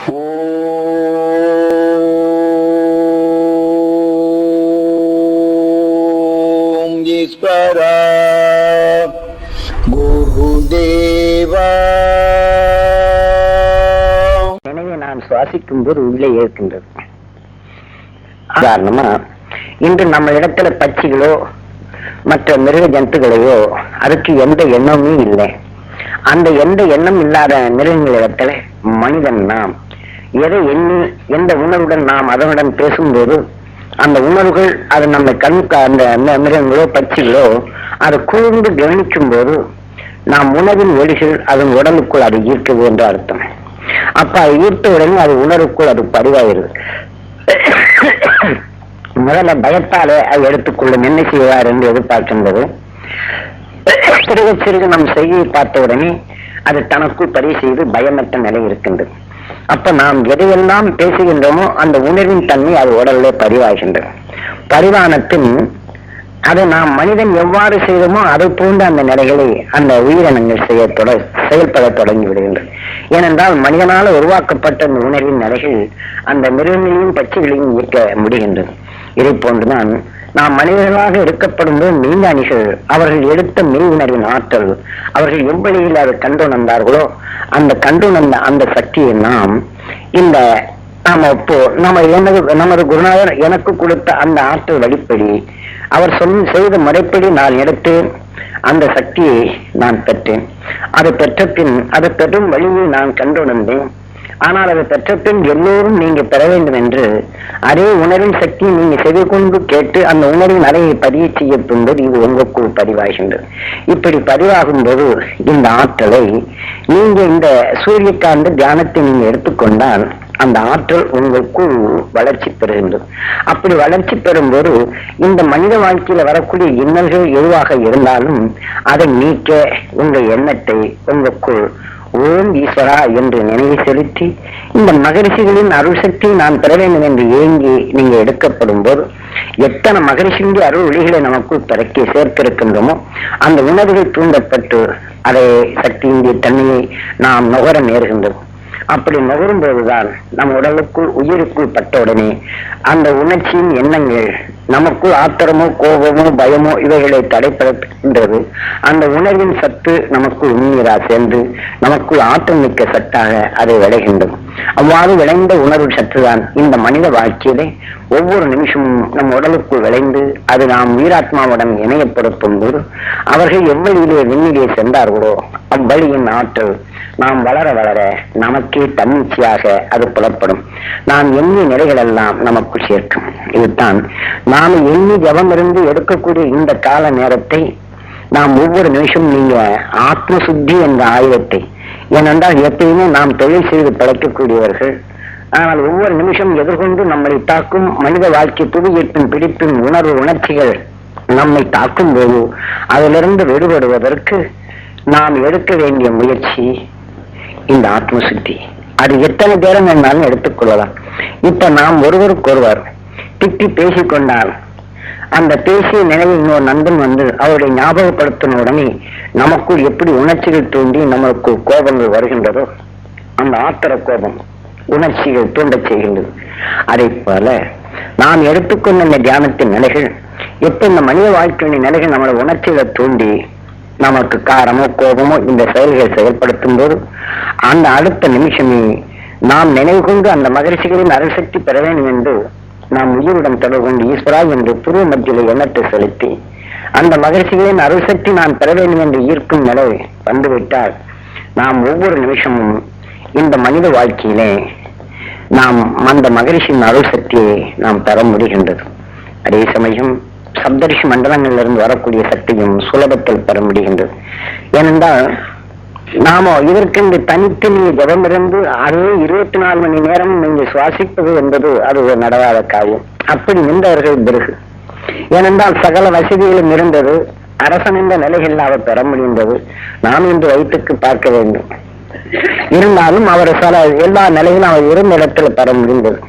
ஓம் ஈஸ்வரா குருதேவா. எனவே நாம் சுவாசிக்கும் போது உள்ளே ஏற்கின்றது. உதாரணமா, இன்று நம்ம இடத்துல பட்சிகளோ மற்ற மிருக ஜந்துகளையோ அதுக்கு எந்த எண்ணமும் இல்லை. அந்த எந்த எண்ணம் இல்லாத மிருகங்கள் இடத்துல மனிதன் நாம் எதை எண்ணி எந்த உணர்வுடன் நாம் அதனுடன் பேசும்போது அந்த உணர்வுகள் அது நம்ம அந்த மிருகங்களோ பட்சிகளோ அதை கூர்ந்து கவனிக்கும் போது நாம் உணவின் ஒளிகள் அதன் உடலுக்குள் அது ஈர்க்குது என்று அர்த்தம். அப்ப அது ஈர்த்த உடனே அது உணர்வுக்குள் அது பதிவாயிருது. முதல்ல பயத்தாலே அது எடுத்துக்கொள்ளும் என்ன செய்வார் என்று எதிர்பார்க்கின்றது. சிறுக சிறுக நம் செய்தியை பார்த்த உடனே அது தனக்குள் பதிவு செய்து பயமற்ற நிலை இருக்கின்றது. அப்ப நாம் எதையெல்லாம் பேசுகின்றோமோ அந்த உணர்வின் தன்மை அது உடலிலே பதிவாகின்றது. பதிவானத்தின் அதை நாம் மனிதன் எவ்வாறு செய்தோமோ அதை போன்ற அந்த நிலைகளை அந்த உயிரினங்கள் செயல்பட தொடங்கி விடுகின்றது. ஏனென்றால் மனிதனால் உருவாக்கப்பட்ட அந்த உணர்வின் நிலைகள் அந்த மிருகங்களையும் பட்சிகளையும் இயக்க முடிகின்றது. இதை போன்றுதான் நாம் மனிதர்களாக எடுக்கப்படும் போது மெய்ஞானிகள் அவர்கள் எடுத்த மெய் உணர்வின் ஆற்றல் அவர்கள் எவ்வளியில் அதை கண்டுணர்ந்தார்களோ அந்த கண்டுணர்ந்த அந்த சக்தியை நாம் இந்த நமது குருநாதர் எனக்கு கொடுத்த அந்த ஆற்றல் வழிப்படி அவர் செய்த முறைப்படி நான் எடுத்து அந்த சக்தியை நான் பெற்றேன். அதை பெற்ற பின் அதை பெறும் வழியை நான் கண்டுணர்ந்தேன். ஆனால் அதை பெற்ற பின் எல்லோரும் நீங்க பெற வேண்டும் என்று அதே உணர்வின் சக்தியை நீங்க செவி கொண்டு கேட்டு அந்த உணர்வின் அறையை பதிவு செய்யப்படும்போது இது உங்களுக்குள் பதிவாகின்றது. இப்படி பதிவாகும் போது இந்த ஆற்றலை நீங்க இந்த சூரியகாந்த தியானத்தை நீங்க எடுத்துக்கொண்டால் அந்த ஆற்றல் உங்களுக்குள் வளர்ச்சி பெறுகின்றது. அப்படி வளர்ச்சி பெறும்போது இந்த மனித வாழ்க்கையில வரக்கூடிய இன்னல்கள் எதுவாக இருந்தாலும் அதை நீக்க உங்க எண்ணத்தை உங்களுக்குள் ஓம் ஈஸ்வரா என்று நினைவு செலுத்தி இந்த மகரிஷிகளின் அருள் சக்தியை நான் பெற வேண்டும் என்று ஏங்கி நீங்க எடுக்கப்படும் போது எத்தனை மகரிஷிகளுடைய அருள் ஒளிகளை நமக்குள் பிறக்கி சேர்க்க இருக்கின்றோமோ அந்த உணர்வுகள் தூண்டப்பட்டு அதை சக்தியினுடைய தன்மையை நாம் நுகர நேருகின்றோம். அப்படி நுகரும் போதுதான் நம் உடலுக்குள் உயிருக்குள் பட்ட உடனே அந்த உணர்ச்சியின் எண்ணங்கள் நமக்குள் ஆத்திரமோ கோபமோ பயமோ இவைகளை தடைப்படுத்துகின்றது. அந்த உணர்வின் சத்து நமக்குள் உண்மையா சேர்ந்து நமக்குள் ஆற்றல் மிக்க சத்தாக அதை விளைகின்றது. அவ்வாறு விளைந்த உணர்வு சத்துதான் இந்த மனித வாழ்க்கையிலே ஒவ்வொரு நிமிஷமும் நம் உடலுக்குள் விளைந்து அது நாம் உயிராத்மாவுடன் இணையப்படுத்தும் போது அவர்கள் எவ்வளியிலே விண்ணிலே சென்றார்களோ அவ்வழியின் ஆற்றல் நாம் வளர வளர நமக்கே தன்னிச்சையாக அது புலப்படும். நாம் எண்ணிய நிலைகள் எல்லாம் நமக்குள் சேர்க்கும். இதுதான் நாம் எண்ணி ஜபம் இருந்து எடுக்கக்கூடிய இந்த கால நேரத்தை நாம் ஒவ்வொரு நிமிஷமும் நீங்க ஆத்ம சுத்தி என்ற ஆயுதத்தை, ஏனென்றால் எப்பயுமே நாம் தொழில் செய்து பழக்கக்கூடியவர்கள். ஆனால் ஒவ்வொரு நிமிஷம் எதிர்கொண்டு நம்மளை தாக்கும் மனித வாழ்க்கை புதுயீட்டும் பிடிப்பும் உணர்ச்சிகள் நம்மை தாக்கும் போது அதிலிருந்து விடுபடுவதற்கு நாம் எடுக்க வேண்டிய முயற்சி இந்த ஆத்ம சுத்தி. அது எத்தனை பேரம் வேணாலும் எடுத்துக்கொள்ளலாம். இப்ப நாம் ஒருவருக்கொருவர் திட்டி பேசிக்கொண்டால் அந்த பேசிய நிலையில் இன்னொரு நண்பன் வந்து அவருடைய ஞாபகப்படுத்தின உடனே நமக்குள் எப்படி உணர்ச்சிகள் தூண்டி நமக்கு கோபங்கள் வருகின்றதோ அந்த ஆத்திர கோபம் உணர்ச்சிகள் தூண்ட செய்கின்றது. அதை போல நாம் எடுத்துக்கொண்ட இந்த தியானத்தின் நிலைகள் எப்ப இந்த மனித வாழ்க்கையின் நிலைகள் நம்மளோட உணர்ச்சிகளை தூண்டி நமக்கு காரமோ கோபமோ இந்த செயல்களை செயல்படுத்தும் போது அந்த அடுத்த நிமிஷமே நாம் நினைவு கொண்டு அந்த மகரிஷிகளின் அருள்சக்தி பெற வேண்டும் என்று நாம் உயிருடன் தொடர்பு கொண்டு ஈஸ்வரா என்று புருவ மத்தியில எண்ணத்தை செலுத்தி அந்த மகரிஷிகளின் அருள்சக்தி நான் பெற வேண்டும் என்று ஈர்க்கும் நிலை வந்துவிட்டால் நாம் ஒவ்வொரு நிமிஷமும் இந்த மனித வாழ்க்கையிலே நாம் அந்த மகரிஷியின் அருள் சக்தியை நாம் பெற முடிகின்றது. அதே சமயம் சப்தரிஷி மண்டலங்களிலிருந்து வரக்கூடிய சக்தியும் சுலபத்தில் பெற முடிகின்றது. ஏனென்றால் நாம இதற்கு தனித்து நீங்க ஜபம் இருந்து அதே 24 மணி நேரம் நீங்க சுவாசிப்பது என்பது அது ஒரு நடவாத காரியம். அப்படி நின்றவர்கள் பிறகு ஏனென்றால் சகல வசதிகளும் இருந்தது, அரசன் என்ற நிலைகளில் அவர் பெற முடிந்தது. நாம் இன்று வயிற்றுக்கு பார்க்க வேண்டும். இருந்தாலும் அவர் எல்லா நிலையிலும் அவர் இருந்த இடத்துல பெற முடிந்தது.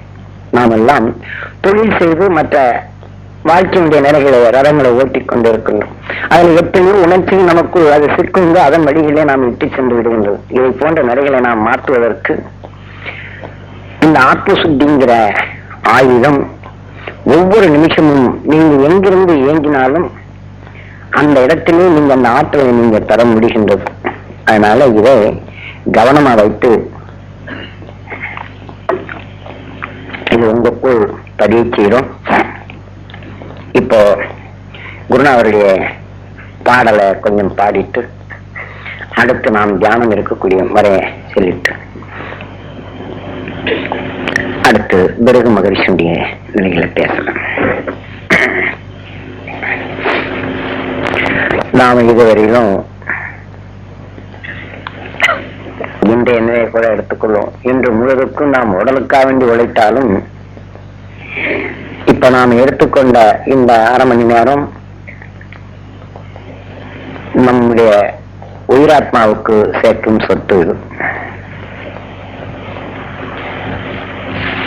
நாம் எல்லாம் தொழில் செய்து மற்ற வாழ்க்கையுடைய நிலைகளை ரதங்களை ஓட்டிக் கொண்டிருக்கின்றோம். அதில் எப்படியும் உணர்ச்சி நமக்கு அது சிக்குங்க அதன் வழியிலே நாம் இட்டு சென்று விடுகின்றோம். இதை போன்ற நிலைகளை நாம் மாற்றுவதற்கு அந்த ஆத்ம சுத்திங்கிற ஆயுதம் ஒவ்வொரு நிமிஷமும் நீங்க எங்கிருந்து இயங்கினாலும் அந்த இடத்திலே நீங்க அந்த ஆற்றலை நீங்க பெற முடிகின்றது. அதனால இதை கவனமா வைத்து இது உங்களுக்குள் பதிவு செய்கிறோம். இப்போ குருநாதருடைய பாடலை கொஞ்சம் பாடிட்டு அடுத்து நாம் தியானம் இருக்கக்கூடிய வரை சொல்லிட்டு அடுத்து பிறகு மகரிஷியுடைய நிலைகளை பேசலாம். நாம இதுவரையிலும் இன்றைய நிலையை கூட எடுத்துக்கொள்ளும். இன்று முழுவதற்கும் நாம் உடலுக்காக வேண்டி உழைத்தாலும் இப்ப நாம் எடுத்துக்கொண்ட இந்த அரை மணி நேரம் நம்முடைய உயிராத்மாவுக்கு சேர்க்கும் சொத்து. இது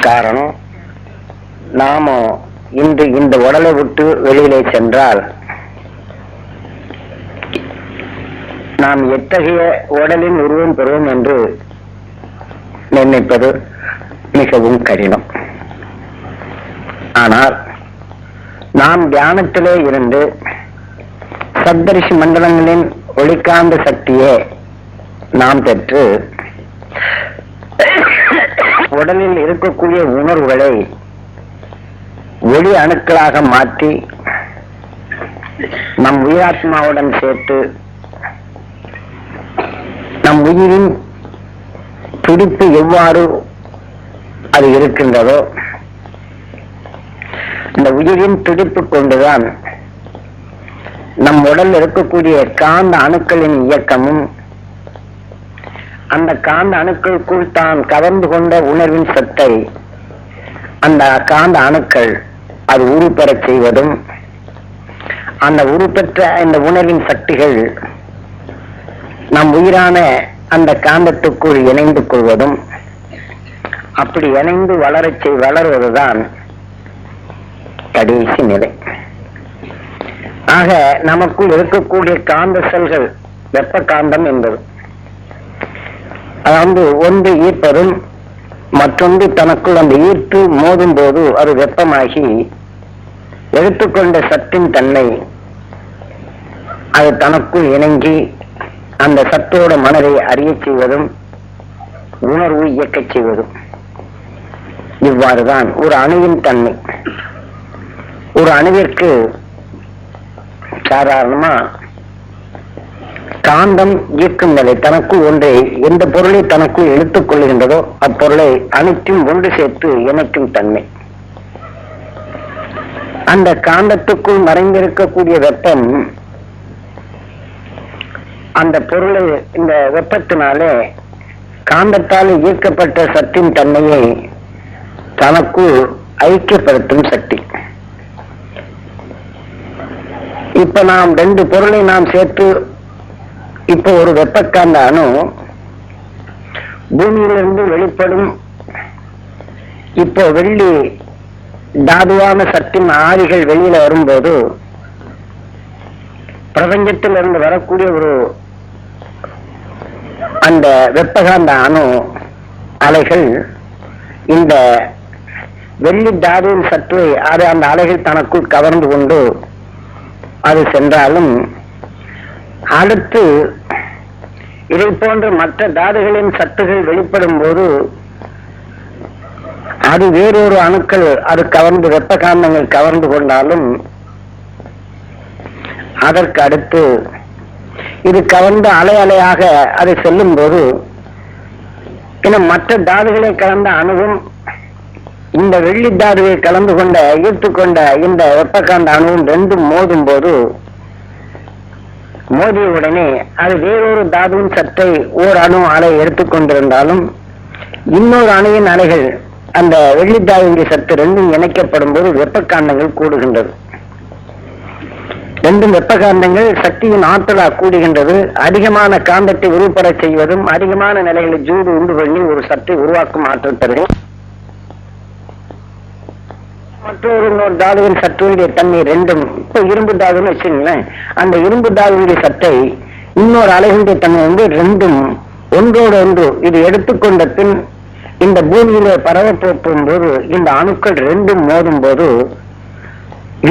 காரணம், நாம இன்று இந்த உடலை விட்டு வெளியிலே சென்றால் நாம் எத்தகைய உடலின் உருவம் பெறுவோம் என்று நினைப்பது மிகவும் கடினம். ஆனால் நாம் தியானத்திலே இருந்து சப்தரிஷி மண்டலங்களின் ஒளிக்காந்த சக்தியை நாம் பெற்று உடலில் இருக்கக்கூடிய உணர்வுகளை ஒளி அணுக்களாக மாற்றி நம் உயிராத்மாவுடன் சேர்த்து நம் உயிரின் துடிப்பு எவ்வாறு அது இருக்கின்றதோ இந்த உயிரின் துடிப்பு கொண்டுதான் நம் உடல் இருக்கக்கூடிய காந்த அணுக்களின் இயக்கமும் அந்த காந்த அணுக்களுக்குள் தான் கவர்ந்து கொண்ட உணர்வின் சத்தை அந்த காந்த அணுக்கள் அது உருப்பெறச் செய்வதும் அந்த உருப்பெற்ற இந்த உணர்வின் சக்திகள் நம் உயிரான அந்த காந்தத்துக்குள் இணைந்து கொள்வதும் அப்படி இணைந்து வளருவதுதான் கடைசி நிலை. ஆக நமக்குள் இருக்கக்கூடிய காந்த செல்கள் வெப்ப காந்தம் என்பது, அதாவது ஒன்று ஈர்ப்பதும் மற்றொன்று தனக்குள் அந்த ஈர்த்து மோதும் போது அது வெப்பமாகி எடுத்துக்கொண்ட சத்தின் தன்மை அது தனக்குள் இணங்கி அந்த சத்தோட மனதை அறிய செய்வதும் உணர்வு இயக்கச் செய்வதும். இவ்வாறுதான் ஒரு அணுவின் தன்மை. ஒரு அணுவிற்கு சாதாரணமா காந்தம் ஈர்க்கும் நிலை, தனக்குள் ஒன்றை எந்த பொருளை தனக்குள் இழுத்துக் கொள்கின்றதோ அப்பொருளை அனைத்தும் ஒன்று சேர்த்து இணைக்கும் தன்மை. அந்த காந்தத்துக்குள் மறைந்திருக்கக்கூடிய வெப்பம் அந்த பொருளை இந்த வெப்பத்தினாலே காந்தத்தால் ஈர்க்கப்பட்ட சத்தின் தன்மையை தனக்குள் ஐக்கியப்படுத்தும் சக்தி. இப்ப நாம் ரெண்டு பொருளை நாம் சேர்த்து இப்ப ஒரு வெப்பக்காந்த அணு பூமியிலிருந்து வெளிப்படும் இப்போ வெள்ளி தாதுவான சத்தின் ஆவிகள் வெளியில வரும்போது பிரபஞ்சத்திலிருந்து வரக்கூடிய ஒரு அந்த வெப்பகாந்த அணு அலைகள் இந்த வெள்ளி தாதுவின் சத்துவை அந்த அலைகள் தனக்குள் கவர்ந்து கொண்டு அது சென்றாலும் அடுத்து இதை போன்ற மற்ற தாதுகளின் சத்துகள் வெளிப்படும் போது அது வேறொரு அணுக்கள் அது கவர்ந்து வெப்ப காந்தங்கள் கவர்ந்து கொண்டாலும் அதற்கு அடுத்து இது கவர்ந்து அலை அலையாக அது செல்லும் போது இன்னும் மற்ற தாதுகளை கலந்த அணுவும் இந்த வெள்ளி தாதுவை கலந்து கொண்ட ஈர்த்து கொண்ட இந்த வெப்பகாந்த அணுவும் ரெண்டும் மோதும் போது மோதிய உடனே அது வேறொரு தாதுவின் சத்தை ஓர் அணு அலை எடுத்துக்கொண்டிருந்தாலும் இன்னொரு அணுவின் அலைகள் அந்த வெள்ளித்தாதுவின் சத்து ரெண்டும் இணைக்கப்படும் போது வெப்பக்காந்தங்கள் கூடுகின்றது. ரெண்டும் வெப்பகாந்தங்கள் சக்தியின் ஆற்றலா கூடுகின்றது. அதிகமான காந்தத்தை உருப்பெற செய்வதும் அதிகமான நிலைகளை ஜூடு உண்டு பண்ணி ஒரு சத்தை உருவாக்கும் ஆற்றல் தருகிறது. மற்றொரு தாதுவின் சத்துடைய தன்மை ரெண்டும் இப்ப இரும்பு தாதுன்னு வச்சுங்களேன், அந்த இரும்பு தாதுடைய சத்தை இன்னொரு அலைகளுடைய தன்மை ரெண்டும் ஒன்றோடு ஒன்று இது எடுத்துக்கொண்ட பின் இந்த பூமியில பரவ போகும்போது இந்த அணுக்கள் ரெண்டும் மோதும் போது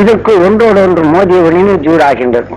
இதற்கு ஒன்றோடு ஒன்று மோதிய உடனே ஜூடாகின்றது.